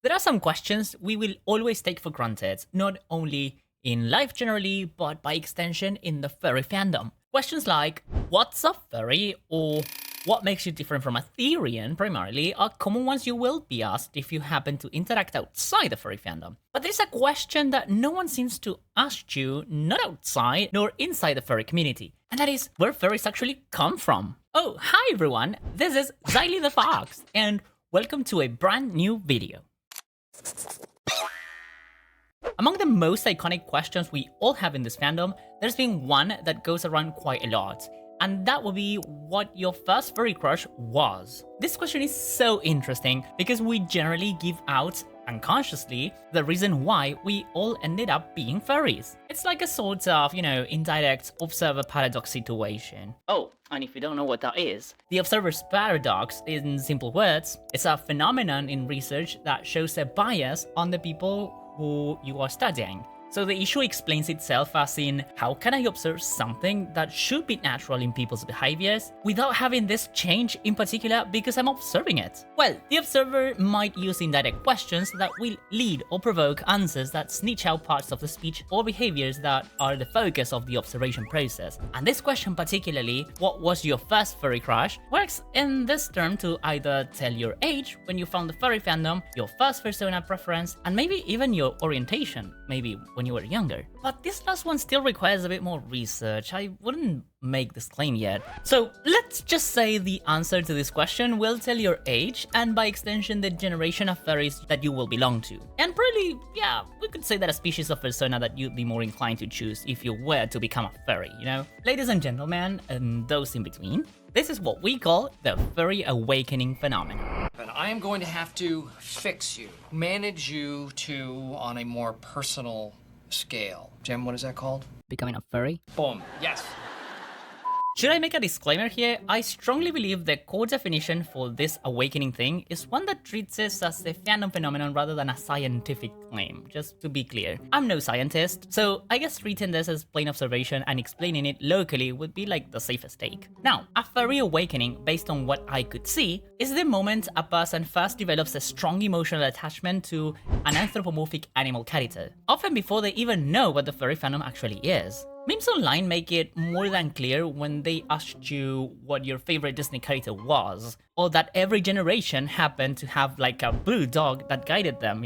There are some questions we will always take for granted, not only in life generally, but by extension in the furry fandom. Questions like, what's a furry? Or what makes you different from a Therian, primarily, are common ones you will be asked if you happen to interact outside the furry fandom. But there's a question that no one seems to ask you, not outside nor inside the furry community, and that is where furries actually come from. Oh, hi everyone, this is Xylee the Fox, and welcome to a brand new video. Among the most iconic questions we all have in this fandom, there's been one that goes around quite a lot, and that will be what your first furry crush was. This question is so interesting because we generally give out, unconsciously, the reason why we all ended up being furries. It's like a sort of, indirect observer paradox situation. Oh, and if you don't know what that is, the observer's paradox, in simple words, is a phenomenon in research that shows a bias on the people who you are studying. So the issue explains itself as in, how can I observe something that should be natural in people's behaviors without having this change in particular because I'm observing it? Well, the observer might use indirect questions that will lead or provoke answers that snitch out parts of the speech or behaviors that are the focus of the observation process. And this question particularly, what was your first furry crush, works in this term to either tell your age when you found the furry fandom, your first persona preference, and maybe even your orientation, maybe when you were younger. But this last one still requires a bit more research. I wouldn't make this claim yet. So let's just say the answer to this question will tell your age and by extension the generation of furries that you will belong to. And probably, yeah, we could say that a species of persona that you'd be more inclined to choose if you were to become a furry, Ladies and gentlemen, and those in between, this is what we call the Furry Awakening phenomenon. But I am going to have to fix you, manage you on a more personal scale. Jim, what is that called? Becoming a furry? Boom. Yes. Should I make a disclaimer here? I strongly believe the core definition for this awakening thing is one that treats this as a fandom phenomenon rather than a scientific claim, just to be clear. I'm no scientist, so I guess treating this as plain observation and explaining it locally would be like the safest take. Now, a furry awakening, based on what I could see, is the moment a person first develops a strong emotional attachment to an anthropomorphic animal character, often before they even know what the furry fandom actually is. Memes online make it more than clear when they asked you what your favorite Disney character was, or that every generation happened to have like a blue dog that guided them,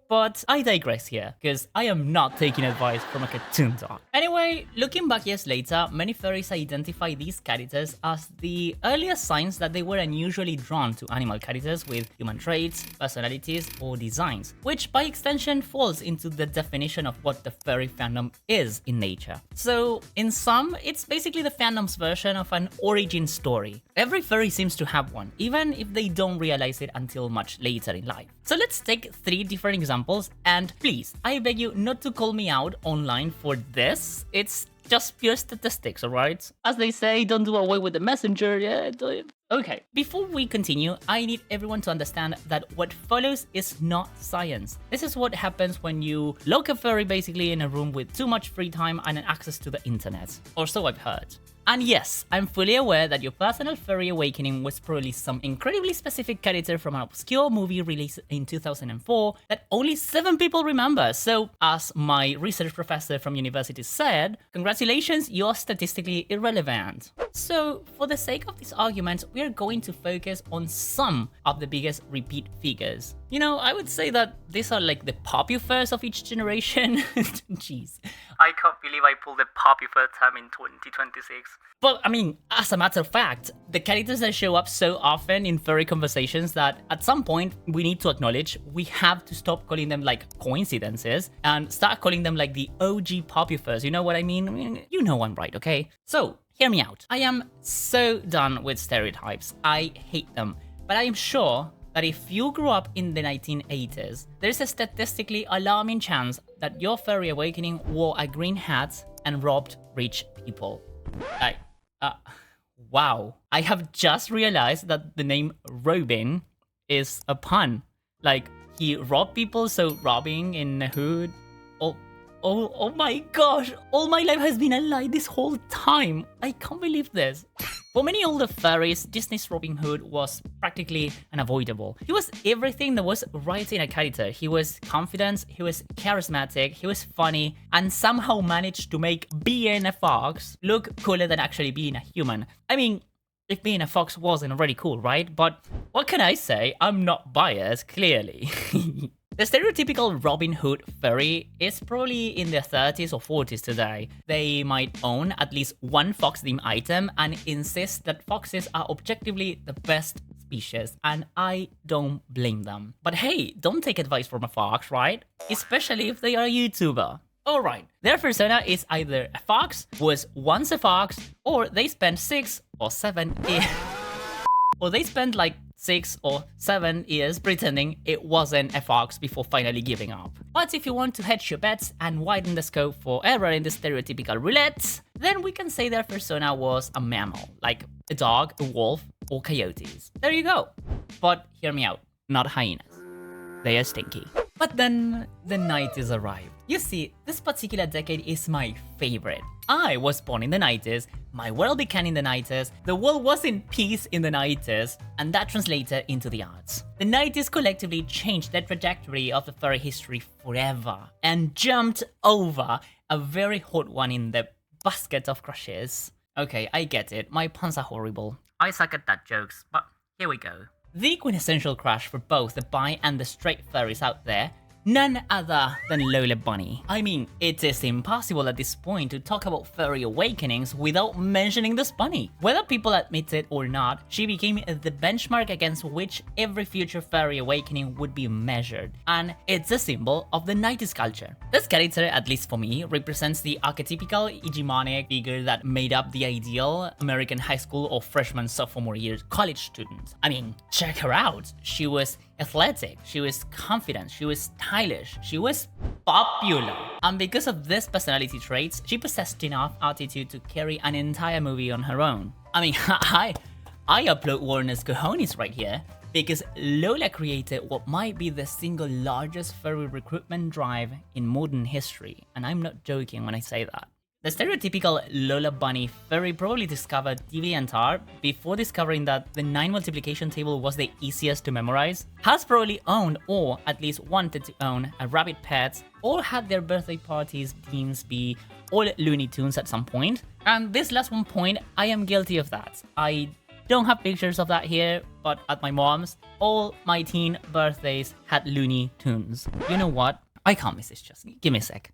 But I digress here, because I am not taking advice from a cartoon dog. Anyway, looking back years later, many furries identify these characters as the earliest signs that they were unusually drawn to animal characters with human traits, personalities, or designs, which by extension falls into the definition of what the furry fandom is in nature. So, in sum, it's basically the fandom's version of an origin story. Every furry seems to have one, even if they don't realize it until much later in life. So let's take 3 different examples, and please, I beg you not to call me out online for this. It's just pure statistics, alright? As they say, don't do away with the messenger, yeah, do it. Okay, before we continue, I need everyone to understand that what follows is not science. This is what happens when you lock a furry basically in a room with too much free time and access to the internet. Or so I've heard. And yes, I'm fully aware that your personal furry awakening was probably some incredibly specific character from an obscure movie released in 2004 that only 7 people remember. So, as my research professor from university said, congratulations, you're statistically irrelevant. So, for the sake of this argument, we are going to focus on some of the biggest repeat figures. I would say that these are like the popufurs of each generation. Jeez. I can't believe I pulled the popufur term in 2026. But I mean, as a matter of fact, the characters that show up so often in furry conversations that at some point we need to acknowledge we have to stop calling them like coincidences and start calling them like the OG popufurs. You know what I mean? You know I'm right, okay? So, hear me out. I am so done with stereotypes. I hate them. But I am sure that if you grew up in the 1980s, there's a statistically alarming chance that your furry awakening wore a green hat and robbed rich people. Wow. I have just realized that the name Robin is a pun. Like, he robbed people, so robbing in the hood. Oh my gosh, all my life has been a lie this whole time. I can't believe this. For many older furries, Disney's Robin Hood was practically unavoidable. He was everything that was right in a character. He was confident, he was charismatic, he was funny, and somehow managed to make being a fox look cooler than actually being a human. I mean, if being a fox wasn't already cool, right? But what can I say? I'm not biased, clearly. The stereotypical Robin Hood furry is probably in their 30s or 40s today. They might own at least one fox-themed item and insist that foxes are objectively the best species, and I don't blame them. But hey, don't take advice from a fox, right? Especially if they are a YouTuber. Alright, their persona is either a fox, was once a fox, or they spent 6 or 7 years... or they spent like 6 or 7 years pretending it wasn't a fox before finally giving up. But if you want to hedge your bets and widen the scope for error in the stereotypical roulette, then we can say their persona was a mammal, like a dog, a wolf, or coyotes. There you go. But hear me out, not hyenas. They are stinky. But then the 90s arrived. You see, this particular decade is my favorite. I was born in the 90s, my world began in the 90s, the world was in peace in the 90s, and that translated into the arts. The 90s collectively changed the trajectory of the furry history forever, and jumped over a very hot one in the basket of crushes. Okay, I get it, my puns are horrible. I suck at that jokes, but here we go. The quintessential crush for both the bi and the straight furries out there, none other than Lola Bunny. I mean, it is impossible at this point to talk about Furry Awakenings without mentioning this bunny. Whether people admit it or not, she became the benchmark against which every future Furry Awakening would be measured, and it's a symbol of the 90s culture. This character, at least for me, represents the archetypical hegemonic figure that made up the ideal American high school or freshman sophomore year college student. I mean, check her out. She was athletic, she was confident, she was stylish, she was popular. And because of these personality traits, she possessed enough attitude to carry an entire movie on her own. I mean, I applaud Warner's cojones right here, because Lola created what might be the single largest furry recruitment drive in modern history, and I'm not joking when I say that. The stereotypical Lola Bunny furry probably discovered DeviantArt before discovering that the 9 multiplication table was the easiest to memorize, has probably owned or at least wanted to own a rabbit pet, or had their birthday parties themes be all Looney Tunes at some point. And this last one point, I am guilty of that. I don't have pictures of that here, but at my mom's, all my teen birthdays had Looney Tunes. You know what? I can't miss this, just give me a sec.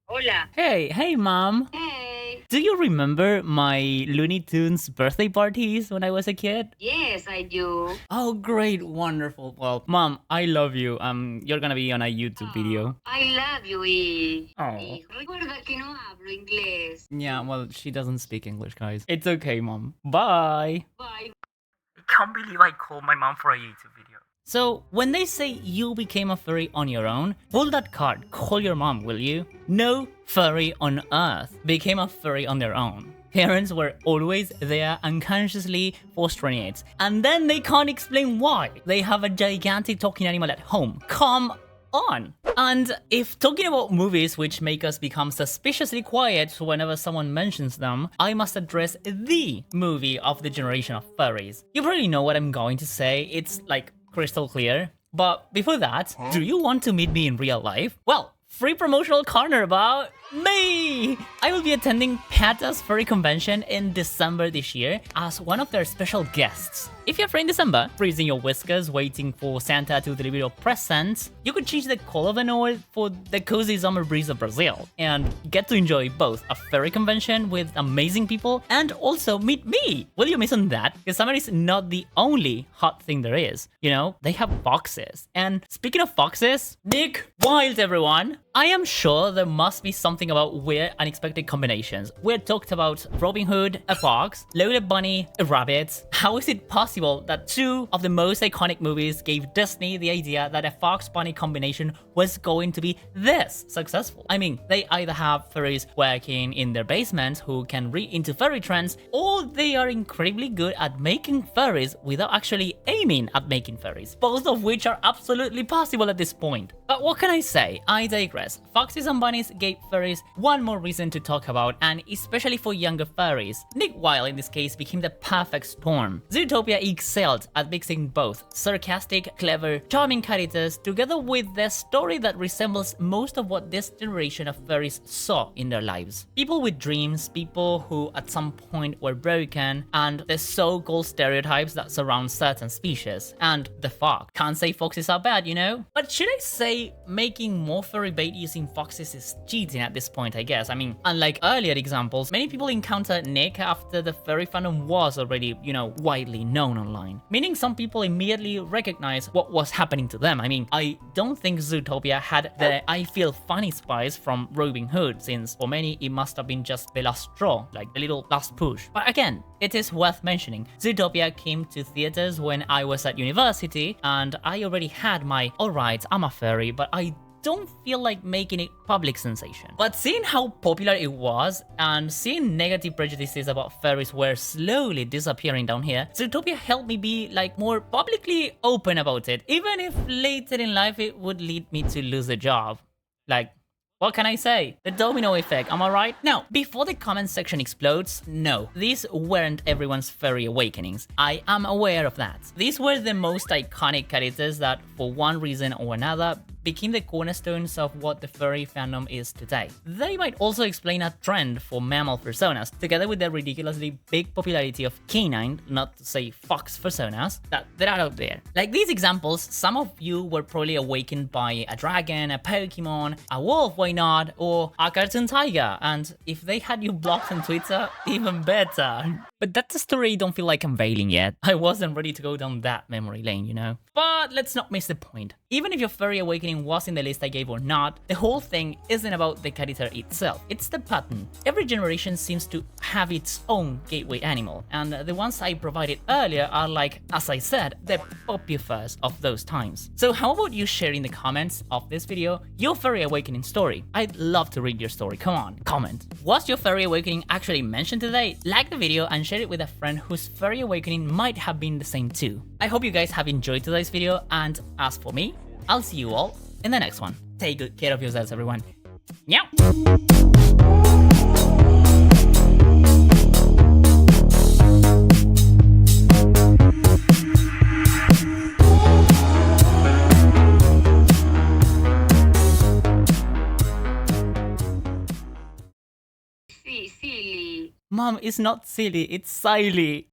Hola. Hey mom. Hey. Do you remember my Looney Tunes birthday parties when I was a kid? Yes, I do. Oh, great, wonderful. Well, mom, I love you. You're gonna be on a YouTube video. I love you, y... Oh. y recuerda que no hablo inglés. Yeah, well, she doesn't speak English, guys. It's okay, mom. Bye. Bye. I can't believe I called my mom for a YouTube video. So, when they say you became a furry on your own, pull that card, call your mom, will you? No furry on earth became a furry on their own. Parents were always there unconsciously fostering it, and then they can't explain why. They have a gigantic talking animal at home. Come on! And if talking about movies which make us become suspiciously quiet whenever someone mentions them, I must address the movie of the generation of furries. You probably know what I'm going to say, it's like crystal clear. But before that, do you want to meet me in real life? Well, free promotional corner about me! I will be attending PETA's Furry Convention in December this year as one of their special guests. If you're free in December, freezing your whiskers waiting for Santa to deliver your presents, you could change the color of an oil for the cozy summer breeze of Brazil and get to enjoy both a furry convention with amazing people and also meet me. Will you miss on that? Because summer is not the only hot thing there is. You know, they have foxes. And speaking of foxes, Nick Wild, everyone! I am sure there must be something about weird, unexpected combinations. We talked about Robin Hood, a fox, Lola Bunny, a rabbit. How is it possible possible that two of the most iconic movies gave Disney the idea that a fox bunny combination was going to be this successful. I mean, they either have furries working in their basements who can read into furry trends, or they are incredibly good at making furries without actually aiming at making furries, both of which are absolutely possible at this point. But what can I say? I digress. Foxes and bunnies gave furries one more reason to talk about, and especially for younger furries. Nick Wilde in this case became the perfect storm. Zootopia excelled at mixing both sarcastic, clever, charming characters together with the story that resembles most of what this generation of furries saw in their lives. People with dreams, people who at some point were broken, and the so-called stereotypes that surround certain species. And the fox. Can't say foxes are bad, you know? But should I say making more furry bait using foxes is cheating at this point, I guess? I mean, unlike earlier examples, many people encountered Nick after the furry fandom was already, widely known online. Meaning some people immediately recognized what was happening to them. I mean, I don't think Zootopia had the I feel funny spice from Robin Hood, since for many it must have been just the last straw, like the little last push. But again, it is worth mentioning, Zootopia came to theaters when I was at university, and I already had my alright, I'm a furry, but I don't feel like making it public sensation. But seeing how popular it was, and seeing negative prejudices about furries were slowly disappearing down here, Zootopia helped me be more publicly open about it, even if later in life it would lead me to lose a job. What can I say? The domino effect, am I right? Now, before the comment section explodes, no, these weren't everyone's furry awakenings. I am aware of that. These were the most iconic characters that, for one reason or another, became the cornerstones of what the furry fandom is today. They might also explain a trend for mammal personas, together with the ridiculously big popularity of canine, not to say fox personas, that are out there. Like these examples, some of you were probably awakened by a dragon, a Pokemon, a wolf, why not, or a cartoon tiger, and if they had you blocked on Twitter, even better. But that's a story I don't feel like unveiling yet. I wasn't ready to go down that memory lane, you know? But let's not miss the point. Even if your furry awakening was in the list I gave or not, the whole thing isn't about the character itself. It's the pattern. Every generation seems to have its own gateway animal, and the ones I provided earlier are as I said, the popuffers of those times. So how about you share in the comments of this video your furry awakening story? I'd love to read your story. Come on, comment. Was your furry awakening actually mentioned today? Like the video and share it with a friend whose furry awakening might have been the same too. I hope you guys have enjoyed today's video, and as for me, I'll see you all in the next one. Take good care of yourselves, everyone. Meow! Silly. Mom, it's not silly, it's silly.